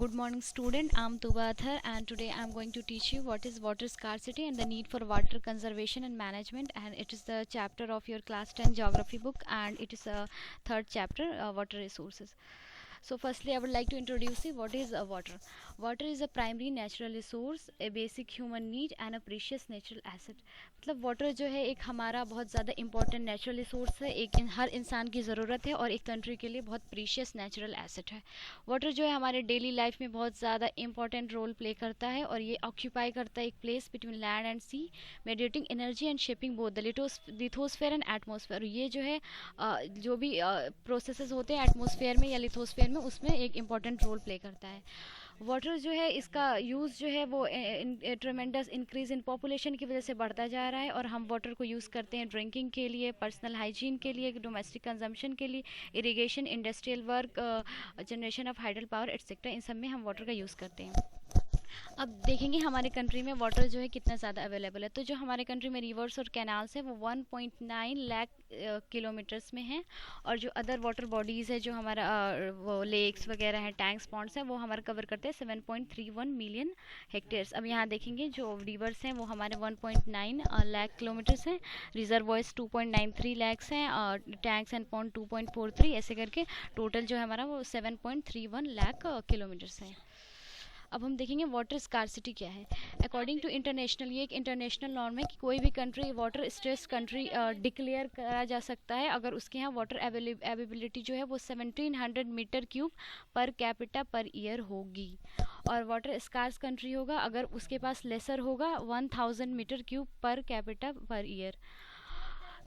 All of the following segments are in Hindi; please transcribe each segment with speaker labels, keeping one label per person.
Speaker 1: Good morning student, I'm Tuba Athar and today I'm going to teach you what is water scarcity and the need for water conservation and management, and it is the chapter of your class 10 geography book, and it is a third chapter, water resources. So firstly I would like to introduce you what is water. Water is a primary natural resource, a basic human need and a precious natural asset. मतलब वाटर जो है एक हमारा बहुत ज़्यादा इंपॉर्टेंट नेचुरल रिसोर्स है, हर इंसान की ज़रूरत है और एक कंट्री के लिए बहुत प्रीशियस नेचुरल एसेट है। वाटर जो है हमारे डेली लाइफ में बहुत ज़्यादा इंपॉर्टेंट रोल प्ले करता है और ये ऑक्यूपाई करता है एक place between land and sea, mediating energy and shaping both the lithosphere and atmosphere. ये जो है जो भी प्रोसेसेस होते हैं एटमोसफेयर में या लिथोस्फेयर में, उसमें एक इम्पॉर्टेंट रोल प्ले करता है। वाटर जो है इसका यूज़ जो है वो ट्रेमेंडस इंक्रीज़ इन पॉपुलेशन की वजह से बढ़ता जा रहा है और हम वाटर को यूज़ करते हैं ड्रिंकिंग के लिए, पर्सनल हाइजीन के लिए, डोमेस्टिक कंजम्पशन के लिए, irrigation, industrial work, generation of hydel power etcetera, इन सब में हम वाटर का यूज़ करते हैं। अब देखेंगे हमारे कंट्री में वाटर जो है कितना ज़्यादा अवेलेबल है। तो जो हमारे कंट्री में रिवर्स और कैनाल्स है वो 1.9 लाख किलोमीटर्स में हैं, और जो अदर वाटर बॉडीज़ है जो हमारा वो लेक्स वगैरह हैं, टैंक्स, पॉन्ड्स हैं, वो हमारा कवर करते हैं 7.31 मिलियन हेक्टेयर्स। अब यहाँ देखेंगे जो रिवर्स हैं वो हमारे 1.9 लाख किलोमीटर्स हैं, रिजर्वॉयर्स 2.93 लैक्स हैं, और टैंक्स एंड पॉन्ड 2.43, ऐसे करके टोटल जो है हमारा वो 7.31 लाख किलोमीटर्स है। अब हम देखेंगे वाटर स्कारसिटी क्या है। अकॉर्डिंग टू इंटरनेशनल, ये एक इंटरनेशनल नॉर्म है कि कोई भी country water stress country declare करा जा सकता है अगर उसके यहाँ वाटर अवेलेबिलिटी जो है वो 1700 metre cube per capita per year होगी, और वाटर स्कार्स कंट्री होगा अगर उसके पास लेसर होगा 1000 metre cube per capita per year.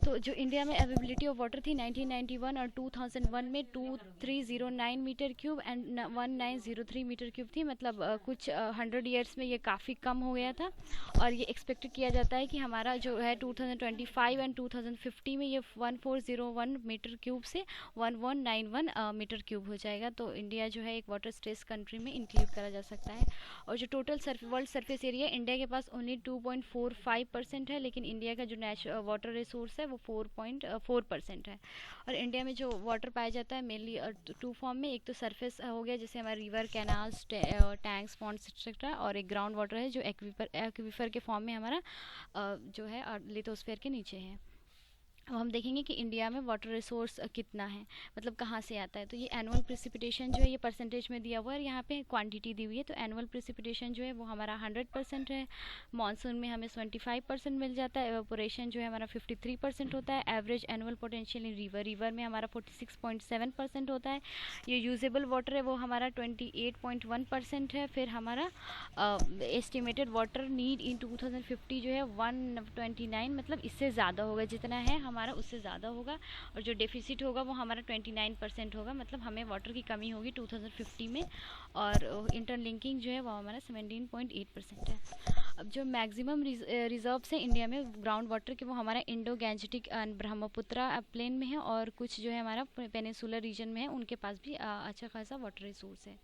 Speaker 1: तो जो इंडिया में अवेबिलिटी ऑफ वाटर थी 1991 और 2001 में 2309 metre cube and 1903 metre cube थी, मतलब कुछ 100 ईयर्स में ये काफ़ी कम हो गया था, और ये एक्सपेक्ट किया जाता है कि हमारा जो है 2025 एंड 2050 में ये 1401 मीटर क्यूब से 1191 मीटर क्यूब हो जाएगा। तो इंडिया जो है एक वाटर स्ट्रेस कंट्री में इंक्लूड करा जा सकता है। और जो total world surface area India के पास ओनली 2.45% है, लेकिन इंडिया का जो वाटर रिसोर्स है वो 4.4% है। और इंडिया में जो वाटर पाया जाता है मेनली टू फॉर्म में, एक तो सरफेस हो गया जैसे हमारे river, canals, tanks, ponds etcetera, और एक ग्राउंड वाटर है जो एक्वीफर के फॉर्म में हमारा जो है लिथोस्फेयर के नीचे है। अब हम देखेंगे कि इंडिया में वाटर रिसोर्स कितना है, मतलब कहाँ से आता है। तो ये एनुअल प्रेसिपिटेशन जो है ये परसेंटेज में दिया हुआ है, और यहाँ पे क्वांटिटी दी हुई है। तो एनुअल प्रेसिपिटेशन जो है वो हमारा 100% है, मानसून में हमें 25% मिल जाता है, एवापोरेशन जो है हमारा 53% होता है, average annual potential in river में हमारा 46.7% होता है, ये यूजेबल वाटर है वो हमारा 28.1% है। फिर हमारा एस्टिमेटेड वाटर नीड इन 2050 जो है 129, मतलब इससे ज़्यादा होगा, जितना है हमारा उससे ज़्यादा होगा, और जो डेफिसिट होगा वो हमारा 29% होगा, मतलब हमें वाटर की कमी होगी 2050 में। और इंटरलिंकिंग जो है वो हमारा 17.8% है। अब जो मैक्सिमम रिजर्व्स है इंडिया में ग्राउंड वाटर के वो हमारा Indo Gangetic and Brahmaputra plain में है, और कुछ जो है हमारा पेनिसुलर रीजन में है, उनके पास भी अच्छा खासा वाटर रिसोर्स है।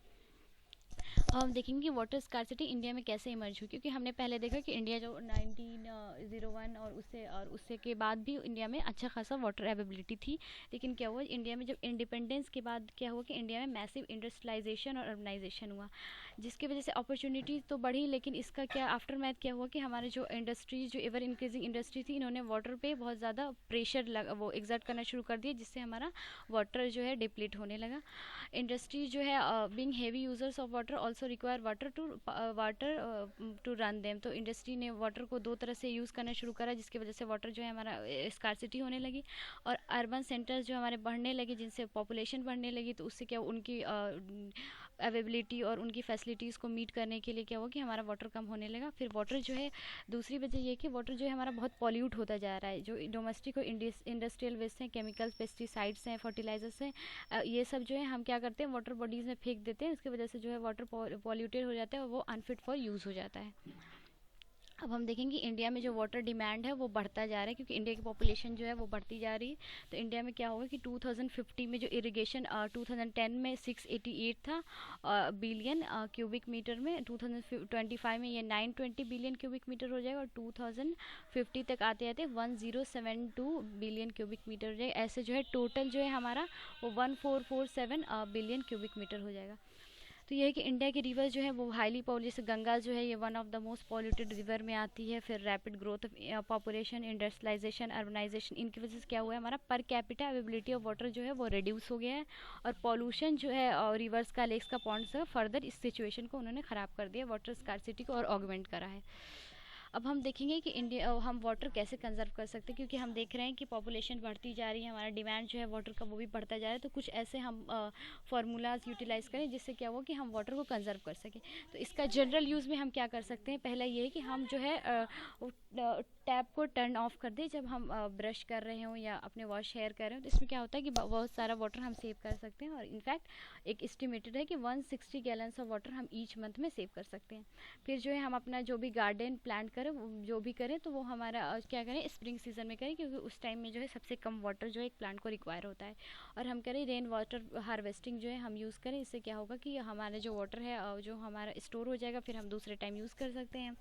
Speaker 1: अब हम देखेंगे कि वाटर स्कारसिटी इंडिया में कैसे इमर्ज हुई, क्योंकि हमने पहले देखा कि इंडिया जो 1901 और उससे के बाद भी इंडिया में अच्छा खासा वाटर अवेबिलिटी थी। लेकिन क्या हुआ इंडिया में, जब इंडिपेंडेंस के बाद क्या हुआ कि इंडिया में मैसिव इंडस्ट्रियलाइजेशन और अर्बनाइजेशन हुआ, जिसकी वजह से अपॉर्चुनिटीज़ तो बढ़ी, लेकिन इसका क्या आफ्टर मैथ क्या हुआ कि हमारे जो इंडस्ट्रीज, जो एवर इंक्रीजिंग इंडस्ट्री थी, इन्होंने वाटर पे बहुत ज़्यादा प्रेशर वो एग्जर्ट करना शुरू कर दिया, जिससे हमारा वाटर जो है डिप्लीट होने लगा। इंडस्ट्रीज जो है being heavy users of water also require water to run them. तो इंडस्ट्री ने वाटर को दो तरह से यूज़ करना शुरू करा, जिसकी वजह से वाटर जो है हमारा स्कारसिटी होने लगी, और अर्बन सेंटर्स जो हमारे बढ़ने लगे, जिनसे पॉपुलेशन बढ़ने लगी, तो उससे क्या उनकी अवेबिलिटी और उनकी फैसिलिटीज़ को मीट करने के लिए क्या हुआ कि हमारा वाटर कम होने लगा। फिर वाटर जो है दूसरी वजह ये कि वाटर जो है हमारा बहुत पॉल्यूट होता जा रहा है, जो डोमेस्टिक और इंडस्ट्रियल वेस्ट हैं, केमिकल्स, पेस्टिसाइड्स हैं, फर्टिलाइजर्स हैं, ये सब जो है हम क्या करते हैं वाटर बॉडीज़ में फेंक देते हैं, उसकी वजह से जो है वाटर पॉल्यूटेड हो जाता है और वो अनफिट फॉर यूज़ हो जाता है। अब हम देखेंगे इंडिया में जो वाटर डिमांड है वो बढ़ता जा रहा है, क्योंकि इंडिया की पॉपुलेशन जो है वो बढ़ती जा रही है। तो इंडिया में क्या होगा कि 2050 में जो इरिगेशन 2010 में 688 था बिलियन क्यूबिक मीटर में, 2025 में ये 920 बिलियन क्यूबिक मीटर हो जाएगा, और 2050 तक आते आते 1072 बिलियन क्यूबिक मीटर हो जाएगा। ऐसे जो है टोटल जो है हमारा वो 1447 बिलियन क्यूबिक मीटर हो जाएगा। तो ये है कि इंडिया की रिवर जो है वो हाईली पॉल्यूटेड, जैसे गंगा जो है ये one of the most polluted river में आती है। फिर rapid growth of population, industrialisation, urbanisation, इनकी वजह से क्या हुआ है, हमारा per capita availability of water जो है वो रिड्यूस हो गया है। और पॉल्यूशन जो है रिवर्स का, लेक्स का, पॉन्ड्स का, फर्दर इस सिचुएशन को उन्होंने ख़राब कर दिया, वाटर स्कार्सिटी को और ऑगमेंट करा है। अब हम देखेंगे कि इंडिया हम वाटर कैसे कंजर्व कर सकते हैं, क्योंकि हम देख रहे हैं कि पॉपुलेशन बढ़ती जा रही है, हमारा डिमांड जो है वाटर का वो भी बढ़ता जा रहा है। तो कुछ ऐसे हम फार्मूलाज यूटिलाइज़ करें जिससे क्या हो कि हम वाटर को कंजर्व कर सकें। तो इसका जनरल यूज़ में हम क्या कर सकते हैं, पहला ये है कि हम जो है टैप को टर्न ऑफ कर दें जब हम ब्रश कर रहे हों या अपने वॉश हेयर कर रहे हो। तो इसमें क्या होता है कि बहुत सारा वाटर हम सेव कर सकते हैं। और इनफैक्ट एक एस्टिमेटेड है कि 160 गैलन्स ऑफ वाटर हम ईच मंथ में सेव कर सकते हैं। फिर जो है हम अपना जो भी गार्डन प्लांट करें, जो भी करें, तो वो हमारा क्या करें, स्प्रिंग सीजन में करें, क्योंकि उस टाइम में जो है सबसे कम वाटर जो है एक प्लांट को रिक्वायर होता है। और हम करें रेन वाटर हार्वेस्टिंग जो है हम यूज़ करें। इससे क्या होगा कि हमारा जो वाटर है जो हमारा स्टोर हो जाएगा, फिर हम दूसरे टाइम यूज़ कर सकते हैं।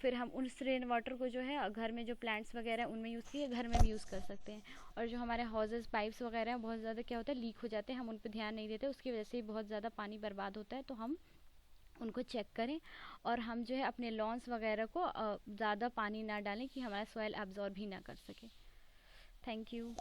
Speaker 1: फिर हम उस रेन वाटर को जो है घर में जो प्लांट्स वगैरह उनमें यूज़ किए, घर में भी यूज़ कर सकते हैं। और जो हमारे हाउसेस पाइप्स वगैरह हैं बहुत ज़्यादा क्या होता है लीक हो जाते हैं, हम उन पर ध्यान नहीं देते, उसकी वजह से ही बहुत ज़्यादा पानी बर्बाद होता है। तो हम उनको चेक करें और हम जो है अपने लॉन्स वगैरह को ज़्यादा पानी ना डालें कि हमारा सॉइल एब्जॉर्ब ही ना कर सके। Thank you.